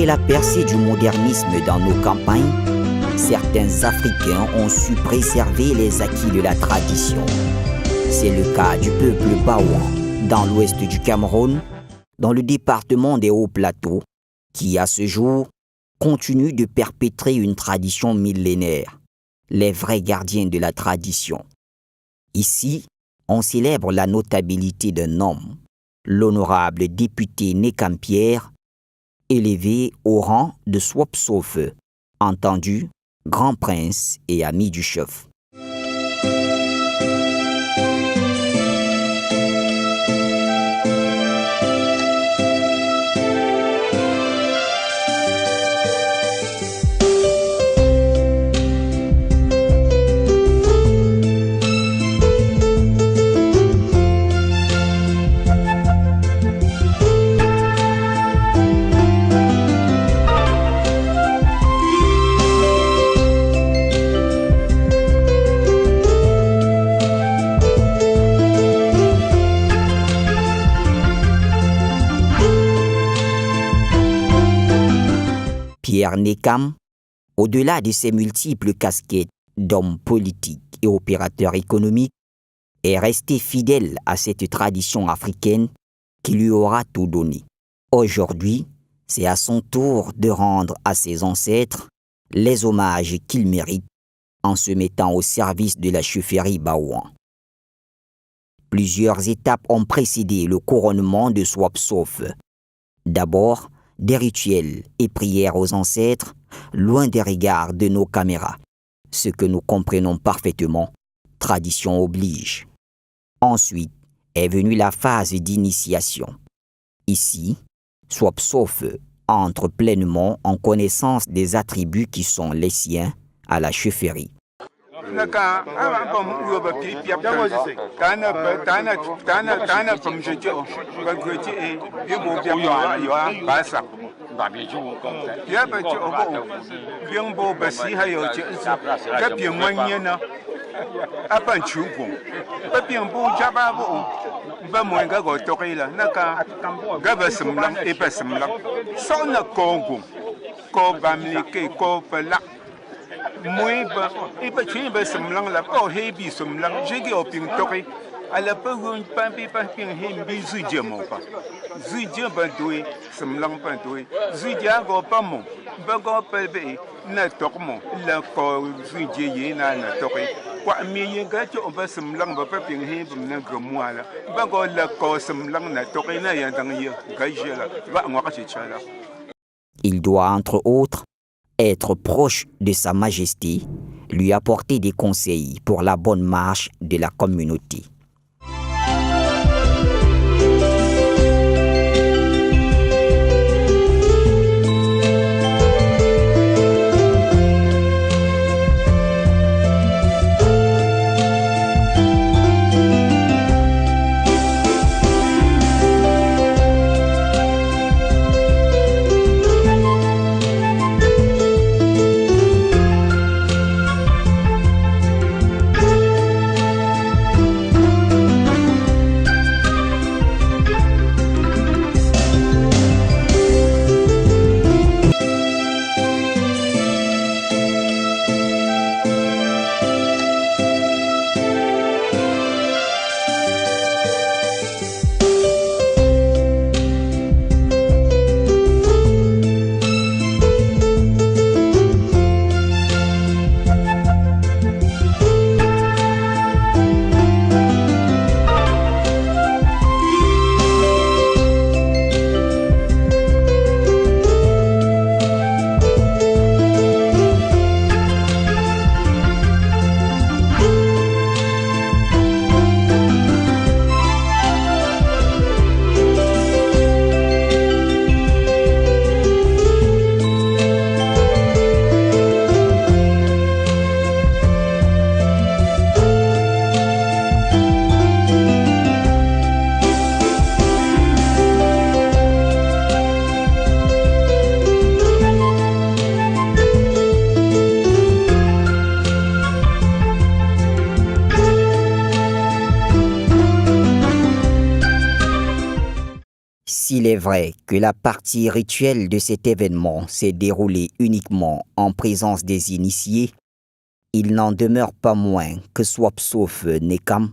Malgré la percée du modernisme dans nos campagnes, certains Africains ont su préserver les acquis de la tradition. C'est le cas du peuple Baouan, dans l'ouest du Cameroun, dans le département des Hauts-Plateaux, qui à ce jour continue de perpétrer une tradition millénaire, les vrais gardiens de la tradition. Ici, on célèbre la notabilité d'un homme, l'honorable député Nekam Pierre, élevé au rang de Swopsofe, entendu grand prince et ami du chef. Pierre Nekam, au-delà de ses multiples casquettes d'homme politique et opérateur économique, est resté fidèle à cette tradition africaine qui lui aura tout donné. Aujourd'hui, c'est à son tour de rendre à ses ancêtres les hommages qu'ils méritent en se mettant au service de la chefferie Baouan. Plusieurs étapes ont précédé le couronnement de Swopsofe. D'abord, des rituels et prières aux ancêtres, loin des regards de nos caméras, ce que nous comprenons parfaitement, tradition oblige. Ensuite est venue la phase d'initiation. Ici, Swopsofe entre pleinement en connaissance des attributs qui sont les siens à la chefferie. Moi, il peut tuer un semblant là, oh, hebi semblant, j'ai dit au ping toqué, à la peu où une pampi ping hebi zuidia mon pas. Zuidia bandoué, semblant bandoué, zuidia go pas mon, bago pelbe, n'a toquement, la co zuidia yé n'a toqué. Quoi, mais y a gâté on va semblant, va pas ping hebi n'a moi là, bago la co semblant n'a toqué n'a y'a dans yé, gaïgé là, va en racheter là. Il doit, entre autres, être proche de Sa Majesté, lui apporter des conseils pour la bonne marche de la communauté. S'il est vrai que la partie rituelle de cet événement s'est déroulée uniquement en présence des initiés, il n'en demeure pas moins que Swapsof Nekam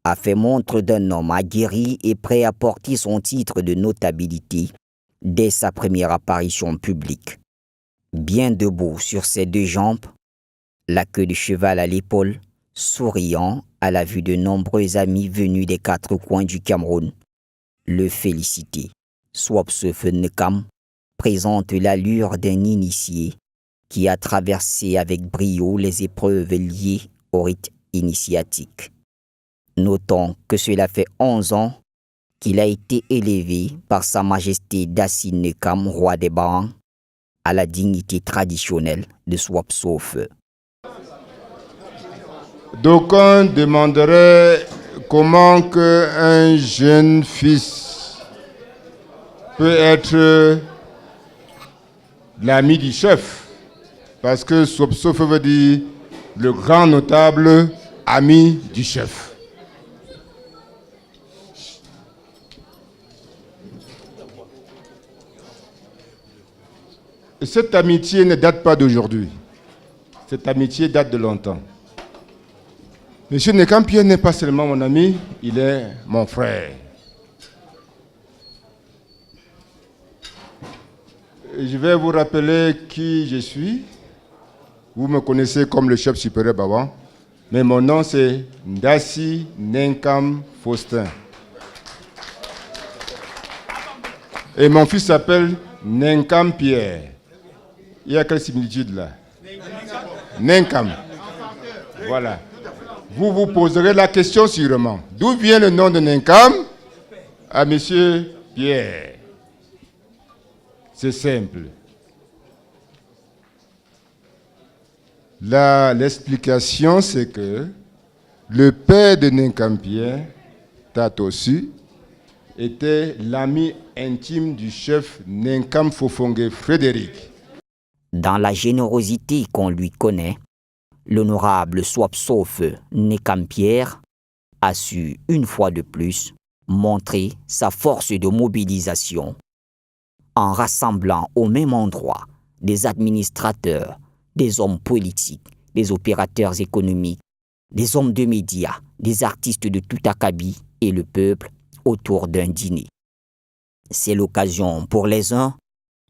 a fait montre d'un homme aguerri et prêt à porter son titre de notabilité dès sa première apparition publique. Bien debout sur ses deux jambes, la queue de cheval à l'épaule, souriant à la vue de nombreux amis venus des quatre coins du Cameroun, le féliciter. Swapsof Nekam présente l'allure d'un initié qui a traversé avec brio les épreuves liées au rite initiatique. Notons que cela fait 11 ans qu'il a été élevé par Sa Majesté Dassi Nekam, roi des Barans, à la dignité traditionnelle de Swapsof. D'aucuns demanderaient comment un jeune fils peut être l'ami du chef, parce que Swapsof veut dire le grand notable ami du chef. Et cette amitié ne date pas d'aujourd'hui. Cette amitié date de longtemps. Monsieur Nekam Pierre n'est pas seulement mon ami, il est mon frère. Je vais vous rappeler qui je suis. Vous me connaissez comme le chef supérieur Bawan, mais mon nom c'est Dassi Nekam Faustin. Et mon fils s'appelle Nekam Pierre. Il y a quelle similitude là? Nekam. Voilà. Vous vous poserez la question sûrement. D'où vient le nom de Nekam à monsieur Pierre? C'est simple. L'explication, c'est que le père de Nekam Pierre, Tatossu, était l'ami intime du chef Nekam Fofongue Frédéric. Dans la générosité qu'on lui connaît, l'honorable Swapsof Nekam Pierre a su, une fois de plus, montrer sa force de mobilisation en rassemblant au même endroit des administrateurs, des hommes politiques, des opérateurs économiques, des hommes de médias, des artistes de tout acabit et le peuple autour d'un dîner. C'est l'occasion pour les uns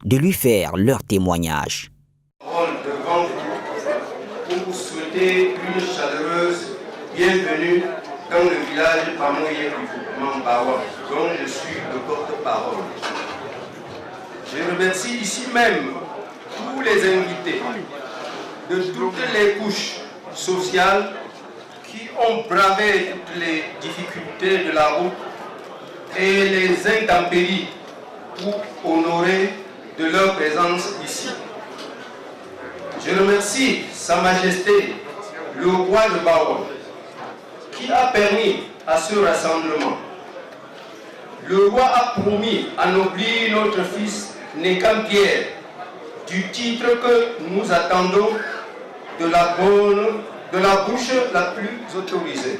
de lui faire leur témoignage. Devant vous, pour vous souhaiter une chaleureuse bienvenue dans le village Pamoye du groupement Bawa, dont je suis le porte-parole. Je remercie ici même tous les invités de toutes les couches sociales qui ont bravé toutes les difficultés de la route et les intempéries pour honorer de leur présence ici. Je remercie Sa Majesté, le roi de Bawa, qui a permis à ce rassemblement. Le roi a promis d'ennoblir notre fils Nekam Pierre du titre que nous attendons de la bouche la plus autorisée.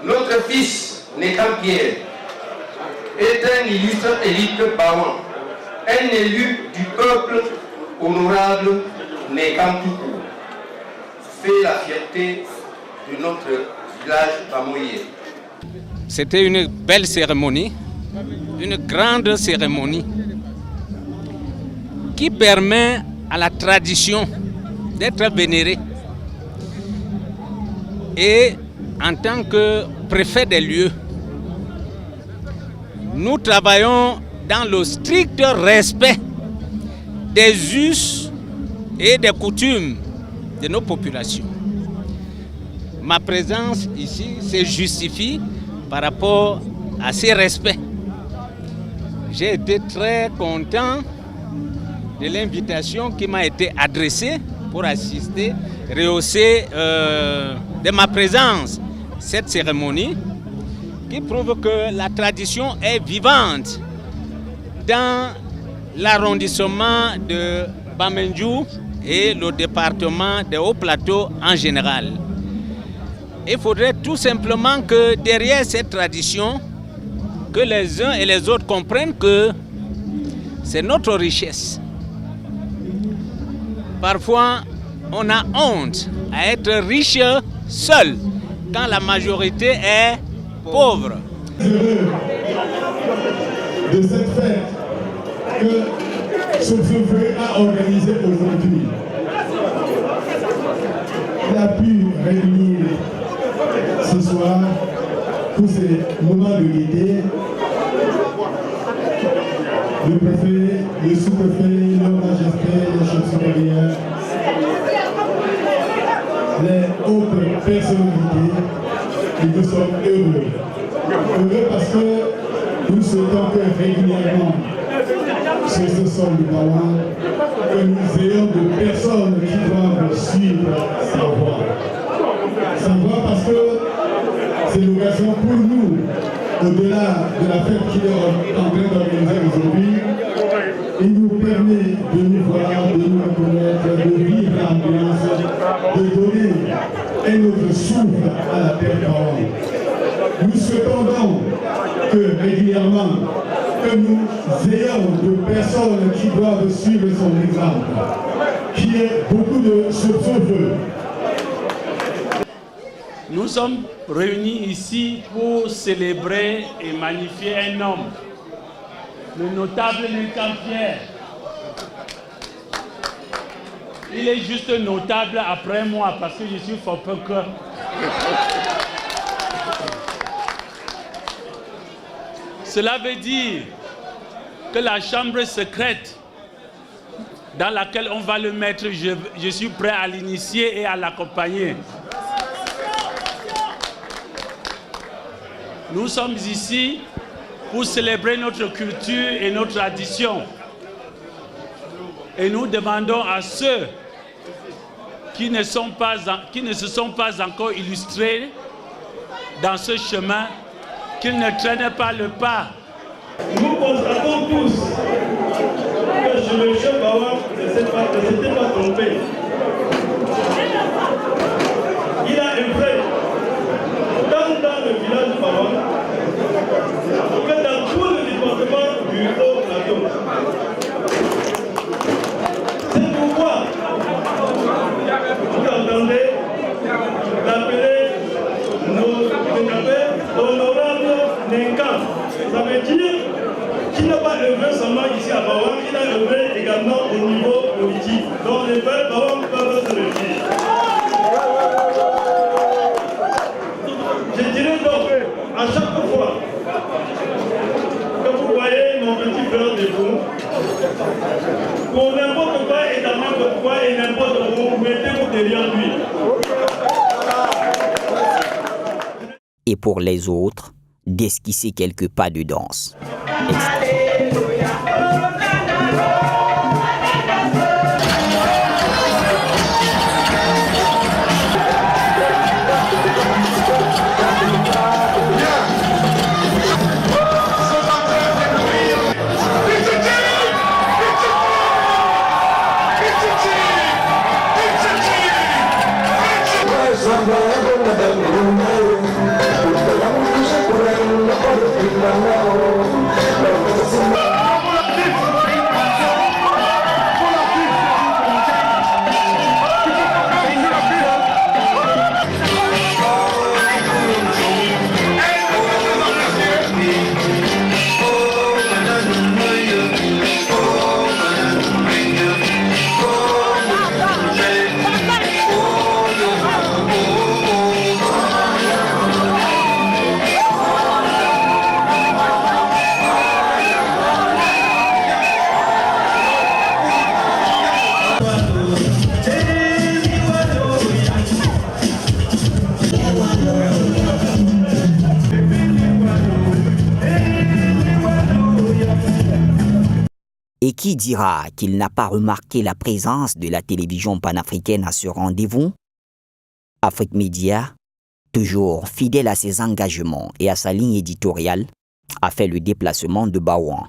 Notre fils Nekam Pierre est un illustre élite Bawan, un élu du peuple honorable Nekam Toukou, fait la fierté de notre village Bamoye. C'était une belle cérémonie, une grande cérémonie qui permet à la tradition d'être vénérée. Et en tant que préfet des lieux, nous travaillons dans le strict respect des us et des coutumes de nos populations. Ma présence ici se justifie par rapport à ces respects. J'ai été très content de l'invitation qui m'a été adressée pour assister, rehausser de ma présence cette cérémonie qui prouve que la tradition est vivante dans l'arrondissement de Bamendjou et le département des Hauts-Plateaux en général. Il faudrait tout simplement que derrière cette tradition, que les uns et les autres comprennent que c'est notre richesse. Parfois, on a honte à être riche seul quand la majorité est pauvre. De cette fête que ce feu a organisé aujourd'hui, il a pu réunir ce soir tous ces moments de gaieté le préfet, le sous-préfet, leur majesté, les chefs supérieurs, les autres personnalités, et nous sommes heureux. Heureux parce que nous souhaitons que régulièrement, sur ce sol du Bawa, que nous ayons de personnes qui doivent suivre sa voie. Sa voie parce que c'est l'occasion pour nous, au-delà de la fête qu'il est en train d'organiser aujourd'hui, il nous permet de nous voir, de nous reconnaître, de vivre l'ambiance, de donner un autre souffle à la terre Bawa. Nous souhaitons donc que régulièrement, que nous ayons de personnes qui doivent suivre son exemple, qui ait beaucoup de souffle. Nous sommes réunis ici pour célébrer et magnifier un homme, le notable Nenkam Pierre. Il est juste notable après moi parce que je suis fort peu que. Cela veut dire que la chambre secrète dans laquelle on va le mettre, je suis prêt à l'initier et à l'accompagner. Nous sommes ici pour célébrer notre culture et notre tradition. Et nous demandons à ceux qui ne se sont pas encore illustrés dans ce chemin qu'ils ne traînent pas le pas. Nous constatons tous que chez le chef Bawa ne s'était pas trompé. Il a un frère, tant dans le village de Bawa que dans tout le département du Haut-Plateau. C'est pourquoi vous entendez l'appeler honorable Nenkam. Ça veut dire qu'il n'a pas œuvré seulement ici à Bawa, il a œuvré également au niveau politique. Donc les frères Bawa peuvent se le dire. Je dirais donc, à chaque fois que vous voyez mon petit frère de vous, pour n'importe quoi et dans n'importe quoi et n'importe où, mettez-vous derrière lui. Et pour les autres, d'esquisser quelques pas de danse. Et qui dira qu'il n'a pas remarqué la présence de la télévision panafricaine à ce rendez-vous? Afrique Média, toujours fidèle à ses engagements et à sa ligne éditoriale, a fait le déplacement de Bawa.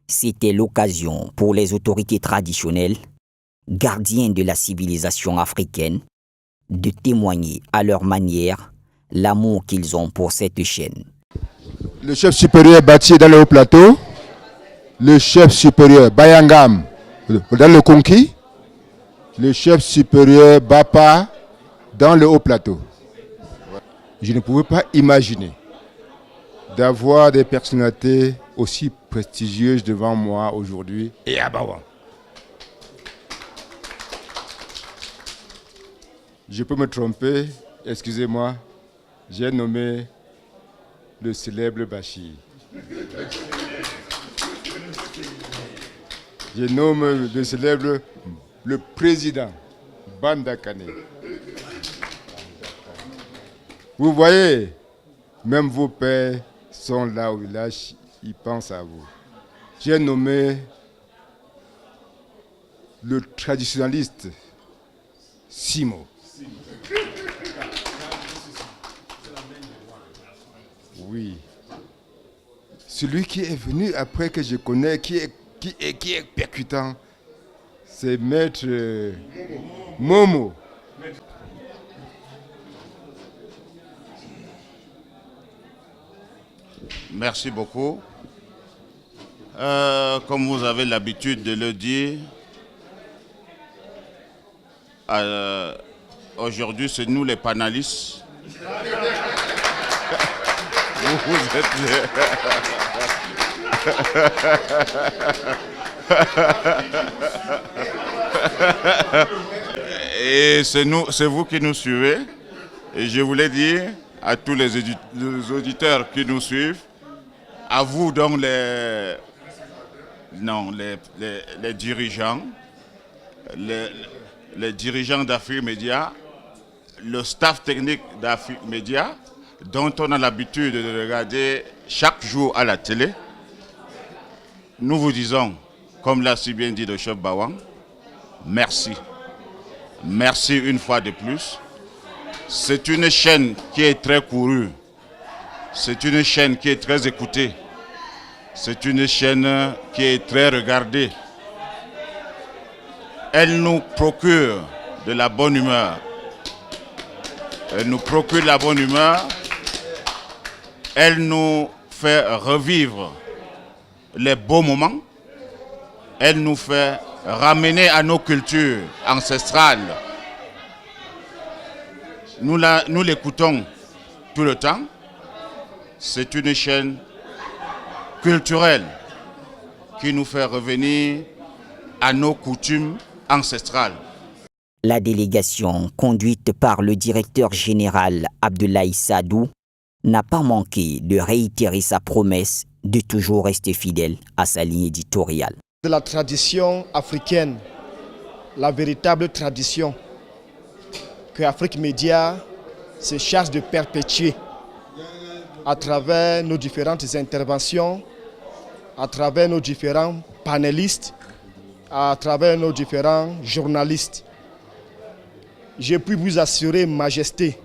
C'était l'occasion pour les autorités traditionnelles, gardiens de la civilisation africaine, de témoigner à leur manière l'amour qu'ils ont pour cette chaîne. le chef supérieur Bati dans le haut-plateau, le chef supérieur Bayangam dans le Conquis, le chef supérieur Bapa dans le haut-plateau. Je ne pouvais pas imaginer d'avoir des personnalités aussi prestigieuses devant moi aujourd'hui et à Bawan. Je peux me tromper, excusez-moi, j'ai nommé le célèbre Bachir. Je nomme le célèbre, le président Bandakane. Vous voyez, même vos pères sont là au village, ils pensent à vous. J'ai nommé le traditionnaliste Simo. Oui. Celui qui est venu après que je connais, qui est percutant, c'est Maître Momo. Merci beaucoup. Comme vous avez l'habitude de le dire, aujourd'hui c'est nous les panélistes. Vous êtes et c'est vous qui nous suivez. Et je voulais dire à tous les auditeurs qui nous suivent, à vous donc les dirigeants, les dirigeants d'Afrique Média, le staff technique d'Afrique Média, dont on a l'habitude de regarder chaque jour à la télé, nous vous disons, comme l'a si bien dit le chef Bawan, merci. Merci une fois de plus. C'est une chaîne qui est très courue. C'est une chaîne qui est très écoutée. C'est une chaîne qui est très regardée. Elle nous procure de la bonne humeur. Elle nous procure de la bonne humeur. Elle nous fait revivre les beaux moments. Elle nous fait ramener à nos cultures ancestrales. Nous l'écoutons tout le temps. C'est une chaîne culturelle qui nous fait revenir à nos coutumes ancestrales. La délégation, conduite par le directeur général Abdoulaye Sadou, n'a pas manqué de réitérer sa promesse de toujours rester fidèle à sa ligne éditoriale. De la tradition africaine, la véritable tradition que Afrique Média se charge de perpétuer à travers nos différentes interventions, à travers nos différents panélistes, à travers nos différents journalistes. Je puis vous assurer, Majesté,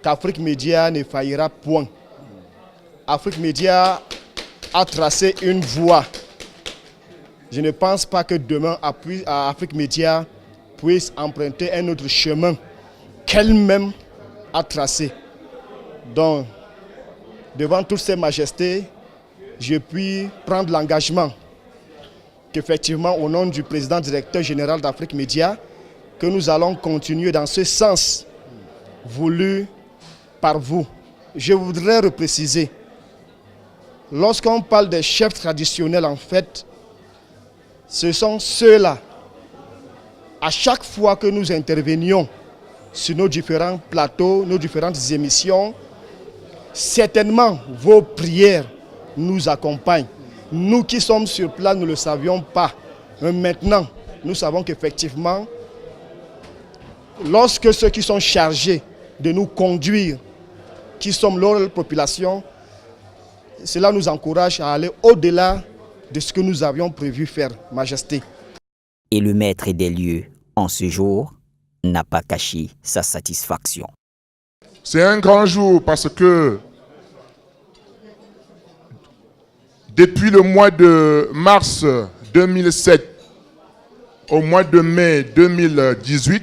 qu'Afrique Média ne faillira point. Afrique Média a tracé une voie. Je ne pense pas que demain, Afrique Média puisse emprunter un autre chemin qu'elle-même a tracé. Donc, devant toutes ces majestés, je puis prendre l'engagement qu'effectivement, au nom du président directeur général d'Afrique Média, que nous allons continuer dans ce sens voulu par vous. Je voudrais repréciser, lorsqu'on parle des chefs traditionnels, en fait, ce sont ceux-là, à chaque fois que nous intervenions sur nos différents plateaux, nos différentes émissions, certainement vos prières nous accompagnent. Nous qui sommes sur place, nous ne le savions pas. Mais maintenant, nous savons qu'effectivement, lorsque ceux qui sont chargés de nous conduire, qui sommes leur population, cela nous encourage à aller au-delà de ce que nous avions prévu faire, Majesté. Et le maître des lieux, en ce jour, n'a pas caché sa satisfaction. C'est un grand jour parce que depuis le mois de mars 2007 au mois de mai 2018,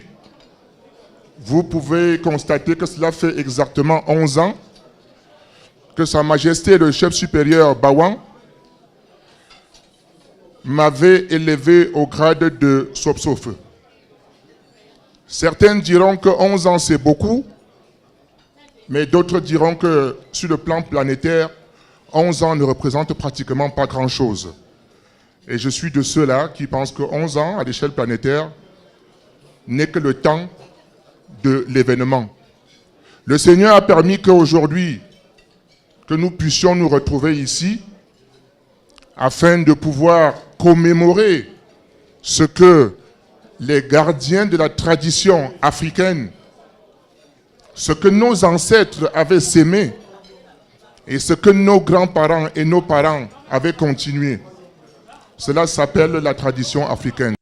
vous pouvez constater que cela fait exactement 11 ans que Sa Majesté le chef supérieur Bawan m'avait élevé au grade de Sopsofeu. Certains diront que 11 ans c'est beaucoup, mais d'autres diront que sur le plan planétaire, 11 ans ne représentent pratiquement pas grand-chose. Et je suis de ceux-là qui pensent que 11 ans à l'échelle planétaire n'est que le temps de l'événement. Le Seigneur a permis qu'aujourd'hui, que nous puissions nous retrouver ici afin de pouvoir commémorer ce que les gardiens de la tradition africaine, ce que nos ancêtres avaient sémé et ce que nos grands-parents et nos parents avaient continué. Cela s'appelle la tradition africaine.